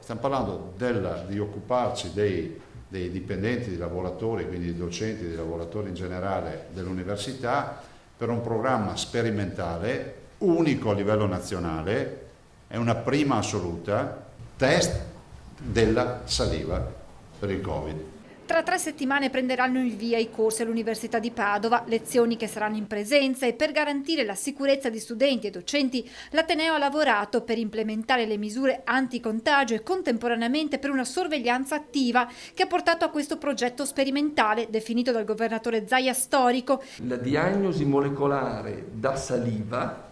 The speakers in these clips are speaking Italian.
Stiamo parlando di occuparci dei dipendenti, dei lavoratori, quindi dei docenti, dei lavoratori in generale dell'università, per un programma sperimentale, unico a livello nazionale, è una prima assoluta, test della saliva per il Covid. Tra 3 settimane prenderanno il via i corsi all'Università di Padova, lezioni che saranno in presenza, e per garantire la sicurezza di studenti e docenti l'Ateneo ha lavorato per implementare le misure anticontagio e contemporaneamente per una sorveglianza attiva che ha portato a questo progetto sperimentale definito dal governatore Zaia storico. La diagnosi molecolare da saliva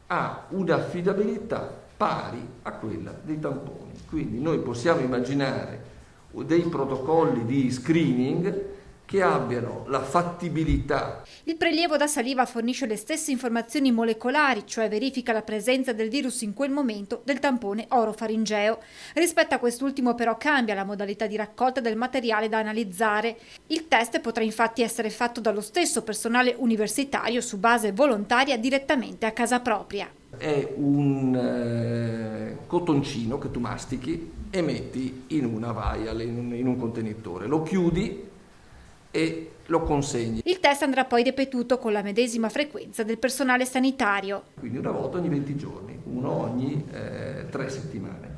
ha un'affidabilità pari a quella dei tamponi, quindi noi possiamo immaginare dei protocolli di screening che abbiano la fattibilità. Il prelievo da saliva fornisce le stesse informazioni molecolari, cioè verifica la presenza del virus in quel momento, del tampone orofaringeo. Rispetto a quest'ultimo però cambia la modalità di raccolta del materiale da analizzare. Il test potrà infatti essere fatto dallo stesso personale universitario su base volontaria direttamente a casa propria. È un cottoncino che tu mastichi e metti in una vial, in un contenitore, lo chiudi e lo consegni. Il test andrà poi ripetuto con la medesima frequenza del personale sanitario. Quindi una volta ogni 20 giorni, uno ogni 3 settimane,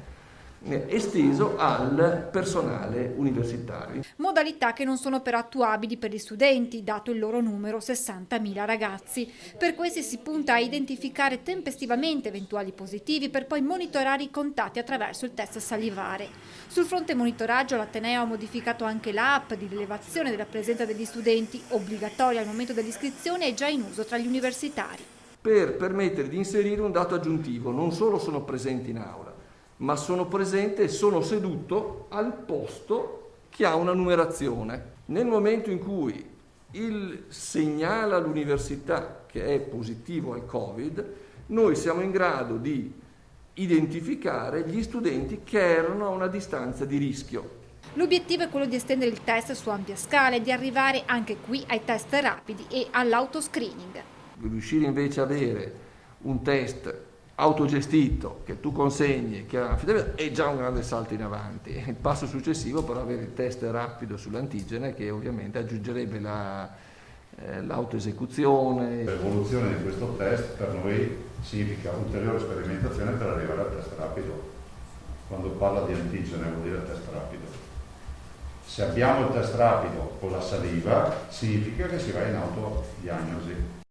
esteso al personale universitario. Modalità che non sono però attuabili per gli studenti, dato il loro numero, 60.000 ragazzi. Per questi si punta a identificare tempestivamente eventuali positivi per poi monitorare i contatti attraverso il test salivare. Sul fronte monitoraggio l'Ateneo ha modificato anche l'app di rilevazione della presenza degli studenti, obbligatoria al momento dell'iscrizione e già in uso tra gli universitari. Per permettere di inserire un dato aggiuntivo, non solo sono presenti in aula, ma sono presente e sono seduto al posto che ha una numerazione. Nel momento in cui il segnala all'università che è positivo al Covid, noi siamo in grado di identificare gli studenti che erano a una distanza di rischio. L'obiettivo è quello di estendere il test su ampia scala e di arrivare anche qui ai test rapidi e all'autoscreening. Riuscire invece ad avere un test autogestito che tu consegni, che è già un grande salto in avanti. Il passo successivo però avere il test rapido sull'antigene, che ovviamente aggiungerebbe l'autoesecuzione. L'evoluzione di questo test per noi significa ulteriore sperimentazione per arrivare al test rapido. Quando parla di antigene vuol dire test rapido. Se abbiamo il test rapido con la saliva significa che si va in autodiagnosi.